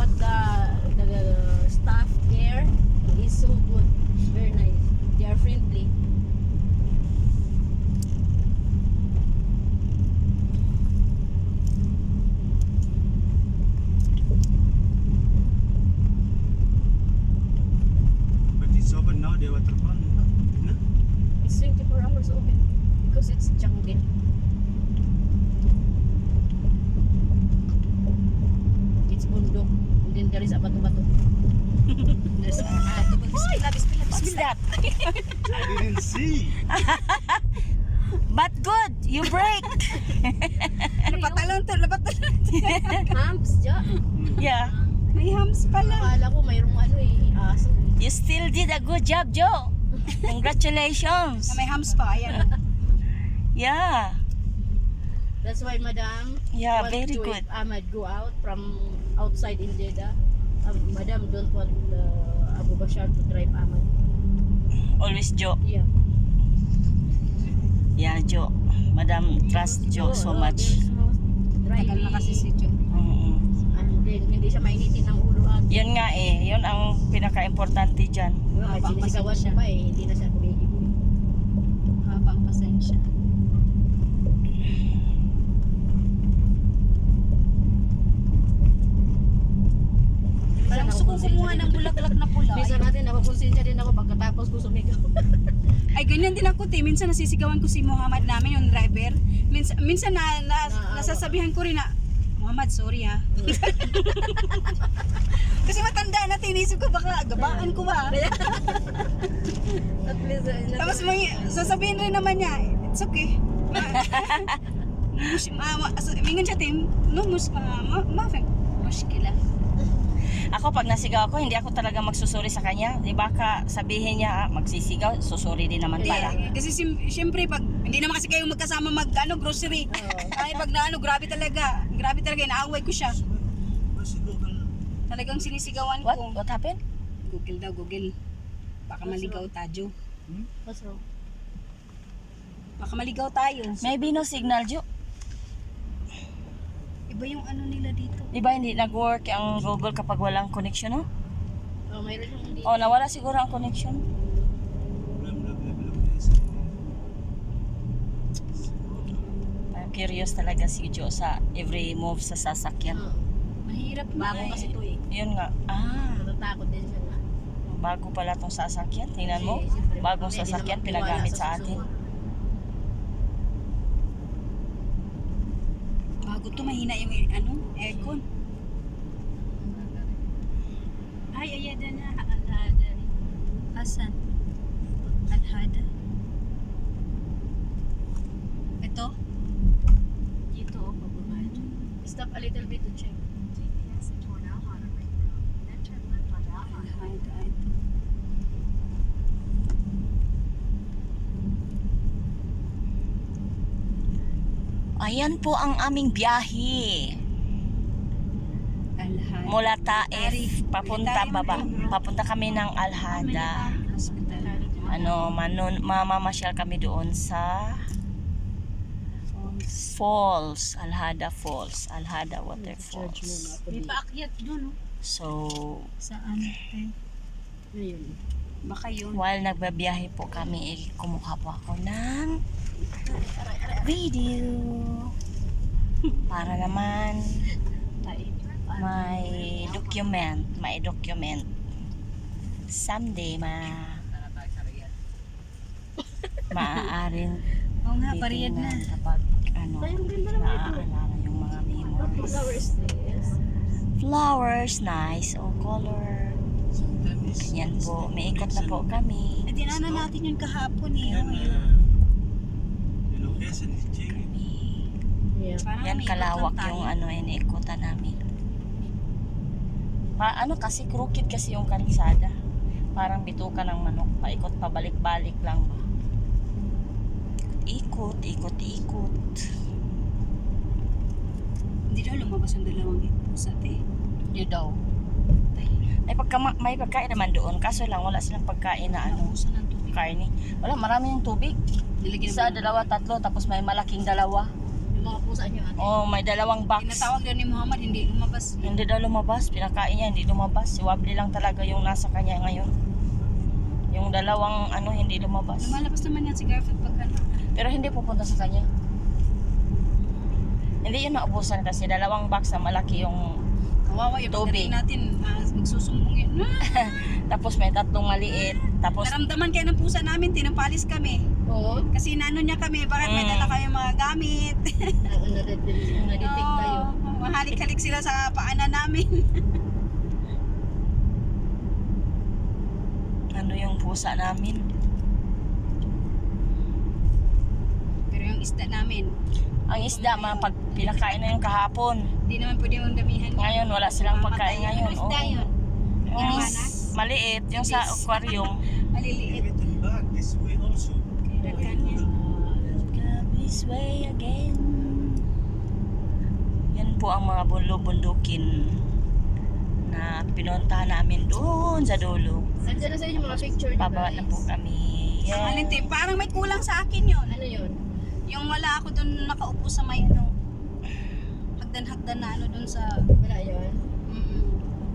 but the staff there is so good, very nice. They are friendly. But it's open now, the water pond. No? It's 24 hours open because it's jungle. It's bundok. And then there is a bato-bato. There's a What's that? I didn't see. But good, you break. Lapatalon to, lapatalon. Humps dyan. Yeah, May hams pala. Akala ko mayroong ano aso. you still did a good job, Joe. Congratulations. May hams pa, ayan. Yeah, That's why Madam yeah, want very to, good. if Ahmad go out from outside in Jeddah, Madam don't want Abu Bashar to drive Ahmad. Always Joe. Yeah. Yeah, Joe. Madam trust Joe so much. Tagal na kasi si Jo. Mm-mm. And then hindi siya mainitin ng ulo at Yun nga yun ang pinaka-importante dyan. sinisigawan siya pa hindi na siya kumigil. Habang pasensya. Parang gusto kong kumuha ng bulaklak na pula. Minsan natin napaponsensya din ako pagkatapos ko sumigaw. Ay, ganyan din ako, te. Minsan nasisigawan ko si Muhammad namin, yung driver. Minsan nasasabihan ko rin na, Muhammad, sorry ha. Kasi matanda na, tinisip ko baka gabaan ko ba. At least, Tapos sasabihin rin naman niya, it's okay. Mingan siya, te, no, mushkila. Ako pag nasigaw ako, hindi ako talaga magsusuri sa kanya. Di ba ka sabihin niya magsisigaw, susuri din naman pala. Kasi siyempre pag hindi naman kasi kayo magkasama grocery. Ay pag grabe talaga inaaway ko siya. What's the Google? Talagang sinisigawan What? ko. What happened? Google daw, Google. Baka maligaw tayo. what's wrong? Baka maligaw tayo. Maybe no signal, Jo. Iba yung ano nila dito. Di ba hindi nag-work ang Google kapag walang connection, no? Oh, mayroon yung hindi. O, nawala siguro ang connection. Blah, blah, blah, blah, blah. I'm curious talaga si Jo sa every move sa sasakyan. Mahirap na. Bago kasi ito eh. Yun nga. Natatakot din siya na. Bago pala tong sasakyan. Tingnan mo. Kasi, siyempre, Bagong hindi sasakyan naman pinagamit tiwala sa atin. susunod. Bago to, mahina yung aircon. Ay, ayada na. Alhada. Asan? Alhada. Ito? Dito, pababa dyan. Stop a little bit to check. Alhada. Ayan po ang aming biyahe. Alhada. Mula Taif, papunta baba. Papunta kami ng Alhada. Hospital. Mamamasyal kami doon sa Falls, Alhada Falls, Alhada Waterfalls. May paakyat doon, no? So, Saan? Ayun. Baka yun. while nagbabiyahe po kami, kumuha po ako ng video para naman may document someday maaaring Oo nga, pariyad na. titingnan kapag naaalala yung mga memories. Flowers this. Flowers, nice, color. Yan po, may ikot na po kami. Eh, dinana natin yun kahapon eh. And, Oh, yun. the location is changing. Yeah. Parang Yan may ikot kalawak lang tayo. yung iniikutan namin. Kasi crooked kasi yung kalsada. Parang bituka ng manok. Paikot pabalik-balik lang ba. Ikot. Hindi daw lumabas ang dalawang pusat eh. Yun daw. May pagkain naman doon. Kaso lang wala silang pagkain na Naubusan ng tubig. karne. Wala, marami yung tubig. Nilagyan Isa, mo- dalawa, tatlo. Tapos may malaking dalawa. mga pusa niyo ate. Oh, may dalawang box. Tinatawag daw ni Muhammad, hindi lumabas. Hindi daw lumabas. Pinakain niya, hindi lumabas. Si Wabli lang talaga yung nasa kanya ngayon. Yung dalawang hindi lumabas. Lumalabas naman yan si Garfield pagka Pero hindi pupunta sa kanya. Hindi yun naubusan kasi dalawang box na malaki yung kawawa yung Tubig. pagdating natin, magsusumbong yun. tapos may tatlong maliit. Tapos Naramdaman kayo ng pusa namin, tinampalis kami. Oo. Kasi inano niya kami, bakit may Mm. dala kayong mga gamit. Nadetect kayo. Mahalik-halik sila sa paanan namin. ano yung pusa namin. Pero yung isda namin, Ang isda, pag pinakain na yung kahapon. hindi naman pwede yung damihan niya. Ngayon, wala silang pagkain Mamatay. ngayon. Ano isda Oo. yun? Yung Iguanas? maliit, yung sa aquarium. Maliliit. Give it back this way also. Kaya yan. Come this way again. Yan po ang mga bundukin na pinuntahan namin doon sa dulo. Nandiyan na sa inyo mga picture niyo Baba na po kami. Ang alin, te, parang may kulang sa akin yun. Ano yun? Yung wala ako doon nakaupo sa may hagdan-hagdan na doon sa Wala yun.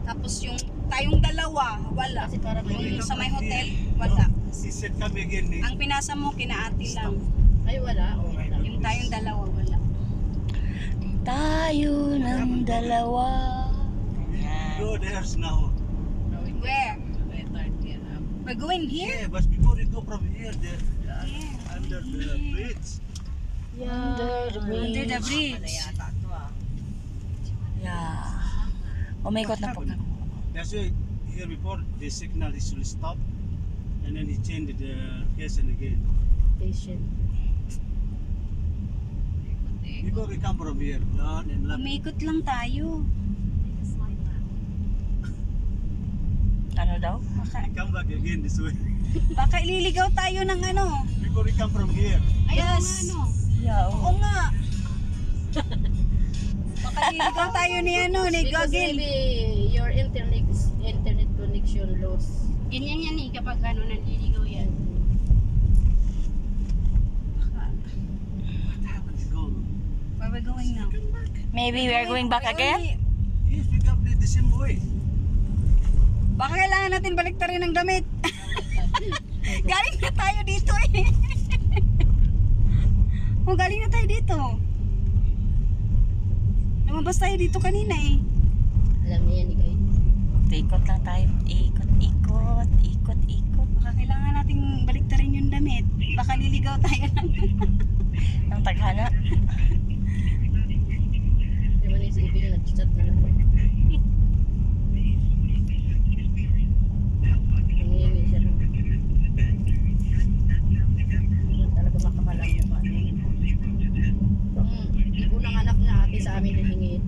tapos yung tayong dalawa, wala. Kasi parang Yung sa may hotel, wala. He said come again. Ang pinasa mo, kinaati lang. Ay wala. Oh, wala. Yung tayong dalawa, wala. Tayo ng dalawa. Yan. Go there's now. Where? We're going Yeah, here? but before you go from here, there, Yeah. under the bridge. Under the bridge. Under the bridge. Yeah. Umikot na po kami. That's why here before the signal is will stop, and then he changed the location again. Patient. Before we come from here, down and left. Umikot lang tayo. Ano daw? We come back again this way. Baka ililigaw tayo ng ano. Before we come from here. Yes. Yeah. Oo nga. Baka ililigaw tayo ni ni Because Gagel. maybe your internet connection lost. Ganyan yan eh kapag nanliligaw yan. What happened to go? Where we going now? Maybe we are going back again? Yes, we come the same way. Baka kailangan natin baliktarin ng damit. Galing na tayo dito eh. Galing na tayo dito. Lumabas tayo dito kanina eh. Alam niya yan guys. Ikot lang tayo. Ikot, ikot, ikot, ikot. Baka kailangan nating baliktarin yung damit. Baka liligaw tayo ng Ang taghana. Di ba si Ibig nag-chat na lang. Nangihingi siya rin. Talaga makakalang mukha niya. Di po ng anak niya ate sa amin hihingin.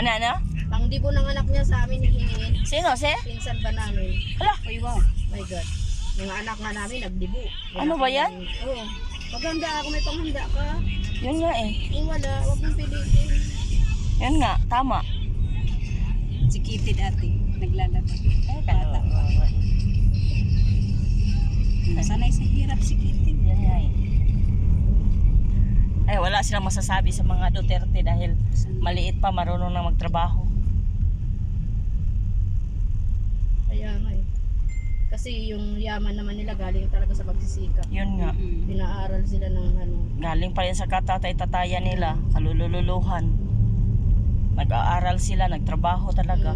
Ano? Pang di po ng anak niya sa amin hihingin. Sino, se? Pinsan ba namin? Hala. Uy, wow. My God. Mga anak nga namin nagdibo. Ano ba yan? Oo. Maghanda ako, may panghanda ka. Yun nga eh. Eh wala, wag mong pilitin. Yun nga, tama. Si Kitty dati. Naglalaba. Ay, Bata pa. Sanay sa hirap si Kitty. Yan nga eh. Ay, wala silang masasabi sa mga Duterte dahil maliit pa, marunong na magtrabaho. Kaya nga eh. Kasi yung yaman naman nila galing talaga sa pagsisikap. Yun nga. Pinaaral sila ng Galing pa rin sa katatay-tatayan nila, kalululuhan. Nag-aaral sila, nagtrabaho talaga.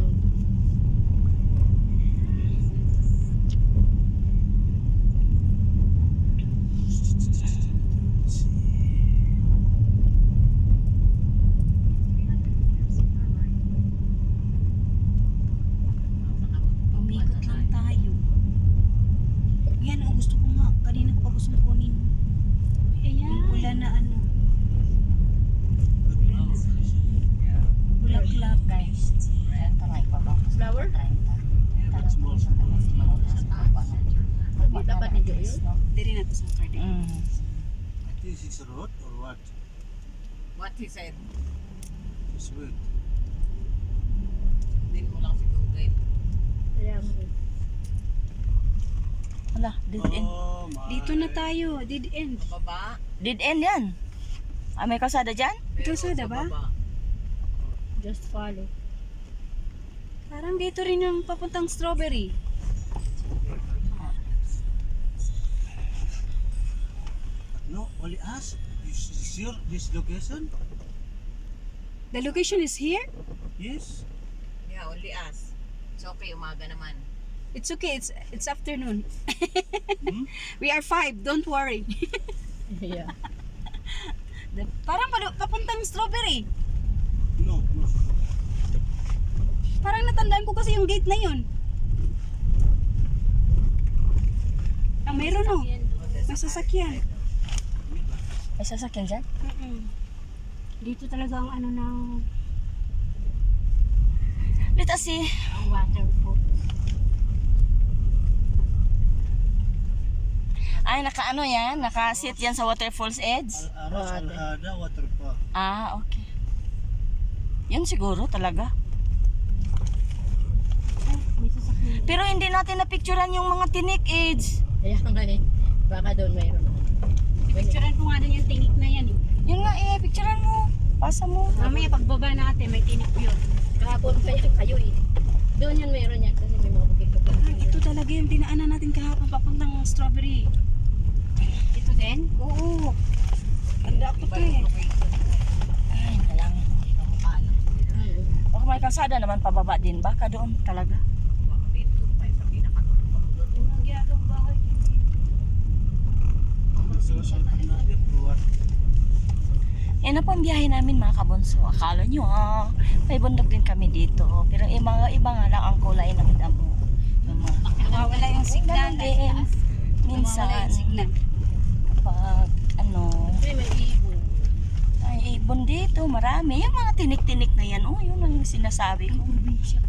Umikot lang tayo. Yan, ang gusto ko nga. Kanina ko pa gustong kunin. Yung pula na ano. Bulaklak. flower. Small. Dapat ni Jo yun. Diri na to sa card. Mm. I think it's road or what? What he said, It's wood. din mo lang si Google. Kaya nga eh. Hala, dead end. Oh my. Dito na tayo. Dead end. Baba, Dead end yan. Ah, may kalsada dyan? Ikaw sada ba? Just follow. Parang dito rin yung papuntang Strawberry. No, only us. You sure this location? The location is here? Yes. Yeah, only us. It's okay, umaga naman. It's okay, it's afternoon. Hmm? We are 5, don't worry. Yeah. Parang papuntang Strawberry. No, no. Parang natandaan ko kasi yung gate na yun. Ah, mayroon no. May sasakyan. May sasakyan dyan? Dito talaga ang ano ng Let us see. Ang waterfall. Ay, naka-ano yan? Naka-sit yan sa waterfall's edge? Aras Al-Hada Water Park. Ah, okay. Yun siguro talaga. May sasakyan. Pero hindi natin napicturean yung mga tinik edge. Kaya nga eh. Baka doon mayroon. picturean ko nga din yung tinik na yan eh. Yun nga eh, picturean mo. Pasa mo. Mamaya pagbaba natin may tinik yun. Kahapon pa yan kayo eh. Doon yan mayroon yan kasi may mga bukit-bukit. Ah, ito talaga yung dinaanan natin kahapon papuntang Strawberry. Ito din? Oo. Ganda ako to eh. Ay, na lang. Baka may kalsada naman pababa din. Baka doon talaga. Baka dito pa sa pinakatulog doon. Yung mga ginagawang bahay yun. So, alternative to what? Yan na po ang biyahe namin mga kabonso. Akala nyo may bundok din kami dito. Pero mga iba nga lang ang kulay ng damo. Yung mga Nawawala yung signal. ganun din. Nawawala Minsan, yung signal. pag Kasi may ibon. ay ibon dito, marami. Yung mga tinik-tinik na yan, yun ang sinasabi ko.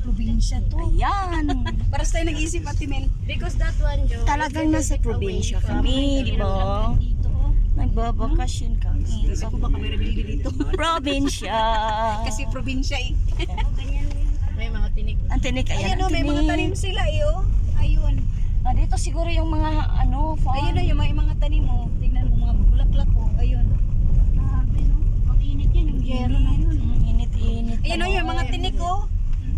Probinsya to. Ayan. Para sa tayo nag-isip Ate Mel. Because that one, Joe, Talagang is nasa away probinsya from kami, di ba? Dito oh. Nagbabakasyon kami. Ako baka may nabili dito. Probinsya. Kasi probinsya eh. may mga tinik. Ang tinik, ayan Ayun ang oh, may mga tinik. tanim sila eh oh. Ayun. Dito siguro yung mga farm. Ayun oh, yung may mga tanim oh. Tignan mo mga bulaklak oh. Ayun. Grabe no. Ang init yan, yung yero na yun. Init-init. Ayun oh, yung mga tinik oh.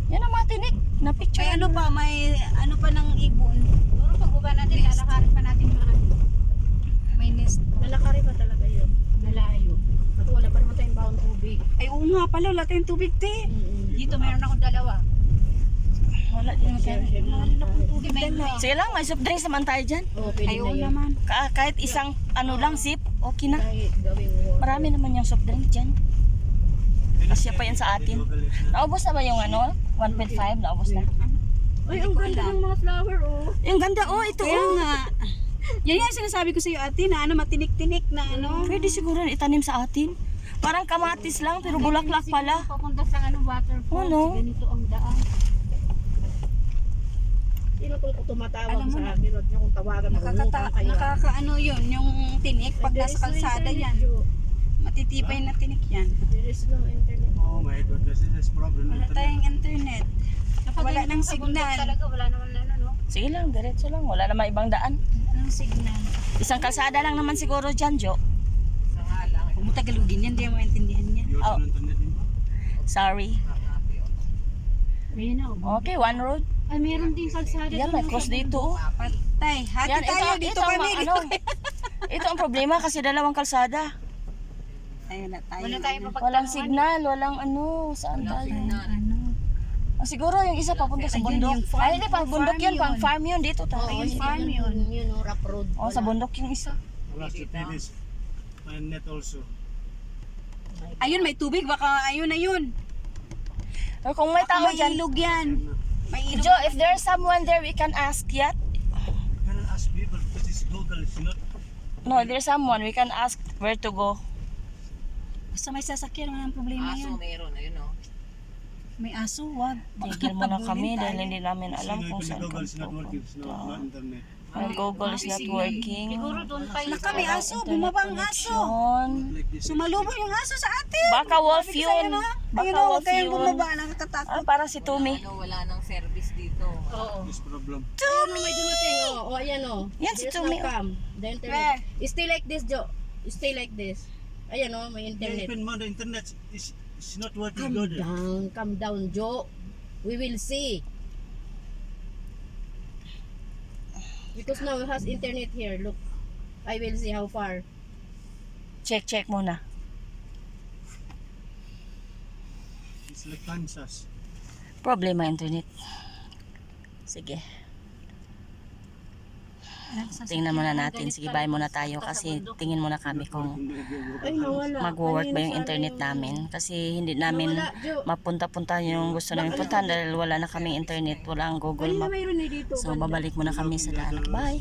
Yan ang mga tinik. Na picture. May ano pa, may ano pa ng ibon. Siguro pag uba natin, lalakarin pa natin mga ano. May nest. Lalakari pa talaga yun. Malayo. At wala pa naman tayong baon tubig. Ay oo nga pala, wala tayong tubig te. Dito mayroon akong dalawa. Wala din Share, tayo. share Wala naman rin akong tayo. tubig dala. Sige lang, may soft drinks naman tayo dyan. Oo, pwede Ay na oo yun. naman. Kahit isang lang sip, okay na. Kahit gawing water. Marami naman yung soft drink dyan. Kasya pa yan sa atin. Naubos na ba yung 1.5? Naubos na. Ay, ang ganda ng mga flower, oh. Yung ganda, ito Kaya nga. Yan yung sinasabi ko sa iyo ate na ano matinik-tinik na ano. Pwede siguro itanim sa atin. Parang kamatis lang, pero bulaklak pala. Papunta sa ano waterfall. Ano? Ganito ang daan. Sino kung tumatawag Alam mo sa na. akin, huwag niyo kung tawagan, magulungan kayo. Nakakaano yun, yung tinik pag There nasa is no kalsada internet, yan. Joe. Matitipay na tinik yan. There is no internet. Oh my goodness, this is problem. Wala tayong internet. Wala nang signal. Wala naman na, no? Sige lang, diretso lang. Wala naman ibang daan. Anong signal? Isang kalsada lang naman siguro dyan, Jo. Sa nga lang. Kung mo Tagalogin yan, di mo maintindihan niya. You Oh. also internet din ba? Sorry. Ayun na, oh. Okay, one road. Ay, meron din kalsada. Yan, may cross dito. Patay, hati Yan, tayo dito kami. Ito ang problema kasi dalawang kalsada. Ayun na tayo. Wala tayo Walang signal, walang saan tayo? Siguro yung isa papunta sa Ayun, bundok. yung farm, Ay, hindi, pang bundok farm yun, yun. pang farm yun. Dito tayo. yung farm yun. Yun, oh, rock road. Sa bundok yung isa. Wala sa Pilis. My net also. Ayun, may tubig. Baka ayun na yun. Or kung may Baka tao may dyan. ilog yan. May ilog. Jo, if there's someone there, we can ask yet. Can I ask people because this Google is not. No, if there's someone, we can ask where to go. Basta may sasakyan, walang problema Aso yan. meron, ayun o. May aso, wag. Tigil muna kami Pagulin dahil tayo. hindi namin alam Sino kung yung saan Google kami is not working, it's not pupunta. internet. Ang Google is not working. Siguro doon pa yun. Naka, may aso. Bumaba ang aso. Connection. Like this. Sumalubong yung aso sa atin. Baka wolf Sabi ko sa'yo yun. na. Baka Ayun o, huwag wolf kayong yun. bumaba. Nakakatakot. Parang si Tumi. Wala nang service dito. Oo. This problem. Ayun, may dumating, oh. Oh, ayan, oh. Yan si There's Tumi, no cam. The internet. Stay like this, Jo. Stay like this. Ayan o, may Yeah, internet. even more, the internet is not working good. Calm down, Joe. We will see. Because now it has internet here. Look, I will see how far. Check muna. It's like Kansas. Problema internet. Sige. Tingnan muna natin. Sige, bye muna tayo kasi tingin muna kami kung Ay, nawala. mag-work ba yung Kanina internet sana namin. Kasi hindi namin Nawala, Joe. mapunta-punta yung gusto namin puntahan dahil wala na kaming internet, wala ang Google Kanina Map. mayroon na dito. So, banda. babalik muna kami sa daan. Bye!